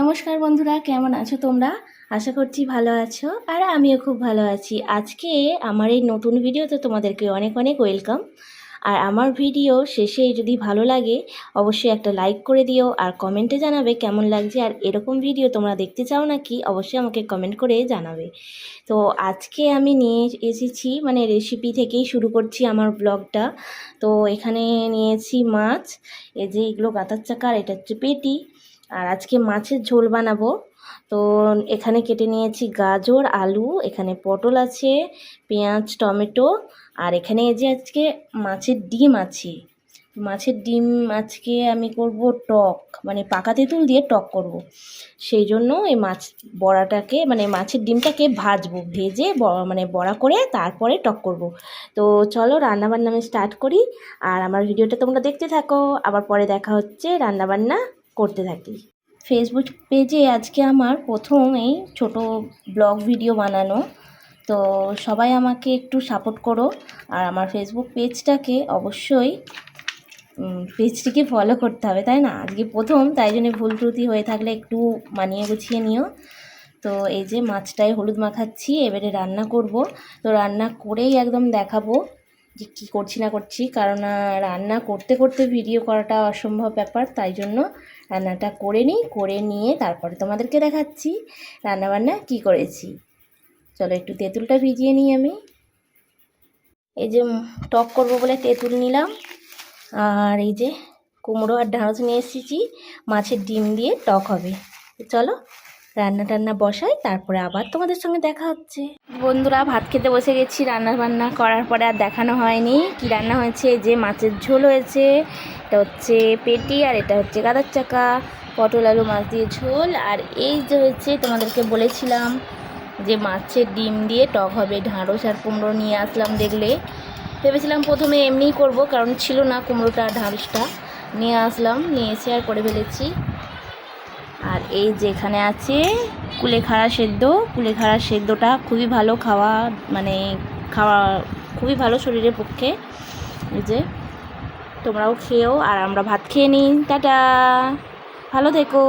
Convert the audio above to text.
নমস্কার বন্ধুরা, কেমন আছো তোমরা? আশা করছি ভালো আছো, আর আমিও খুব ভালো আছি। আজকে আমার এই নতুন ভিডিওতে তোমাদেরকে অনেক অনেক ওয়েলকাম। আর আমার ভিডিও শেষে যদি ভালো লাগে অবশ্যই একটা লাইক করে দিও, আর কমেন্টে জানাবে কেমন লাগছে, আর এরকম ভিডিও তোমরা দেখতে চাও নাকি অবশ্যই আমাকে কমেন্ট করে জানাবে। তো আজকে আমি নিয়ে এসেছি, মানে রেসিপি থেকেই শুরু করছি আমার ব্লগটা। তো এখানে নিয়েছি মাছ, এই যে এগুলো গাতার চাকা, আর এটা হচ্ছে পেটি। আর আজকে মাছের ঝোল বানাবো। তো এখানে কেটে নিয়েছি গাজর, আলু, এখানে পটল আছে, পেঁয়াজ, টমেটো, আর এখানে এই যে আজকে মাছের ডিম আছে। মাছের ডিম আজকে আমি করব টক, মানে পাকা তেঁতুল দিয়ে টক করব। সেই জন্য এই মাছ বড়াটাকে, মানে মাছের ডিমটাকে ভাজবো, ভেজে মানে বড়া করে তারপরে টক করব। তো চলো রান্নাবান্না আমি স্টার্ট করি, আর আমার ভিডিওটা তোমরা দেখতে থাকো। আবার পরে দেখা হচ্ছে রান্নাবান্না করতে থাকি। ফেসবুক পেজে আজকে আমার প্রথম এই ছোটো ব্লগ ভিডিও বানানো। তো সবাই আমাকে একটু সাপোর্ট করো, আর আমার ফেসবুক পেজটাকে অবশ্যই পেজটিকে ফলো করতে হবে, তাই না? আজকে প্রথম, তাই জন্য ভুল ত্রুটি হয়ে থাকলে একটু মানিয়ে গুছিয়ে নিও। তো এই যে মাছটায় হলুদ মাখাচ্ছি, এবারে রান্না করব। তো রান্না করেই একদম দেখাবো যে কী করছি না করছি, কারণ রান্না করতে করতে ভিডিও করাটা অসম্ভব ব্যাপার। তাই জন্য রান্নাটা করে নিয়ে তারপরে তোমাদেরকে দেখাচ্ছি রান্নাবান্না কি করেছি। চলো একটু তেঁতুলটা ভিজিয়ে নিই আমি। এই যে টক করবো বলে তেঁতুল নিলাম, আর এই যে কুমড়ো আর ঢ্যাঁড়স নিয়ে এসেছি, মাছের ডিম দিয়ে টক হবে। চলো রান্না টান্না বসাই, তারপরে আবার তোমাদের সঙ্গে দেখা হচ্ছে। বন্ধুরা, ভাত খেতে বসে গেছি। রান্না বান্না করার পরে আর দেখানো হয়নি কি রান্না হয়েছে। যে মাছের ঝোল হয়েছে, এটা হচ্ছে পেটি, আর এটা হচ্ছে গাদার চাকা, পটল আলু মাছ দিয়ে ঝোল। আর এই যে হচ্ছে তোমাদেরকে বলেছিলাম যে মাছের ডিম দিয়ে টক হবে, ঢ্যাঁড়স আর কুমড়ো নিয়ে আসলাম। দেখলে ভেবেছিলাম প্রথমে এমনিই করব, কারণ ছিল না কুমড়োটা আর ঢ্যাঁড়সটা, নিয়ে আসলাম, নিয়ে এসে আর করে ফেলেছি। আর এই যে এখানে আছে কুলেখাড়া সেদ্ধ। কুলেখাড়া সেদ্ধটা খুবই ভালো খাওয়া, মানে খাওয়া খুবই ভালো শরীরের পক্ষে। এই যে তোমরাও খেয়েও, আর আমরা ভাত খেয়ে নিই। টাটা, ভালো থেকো।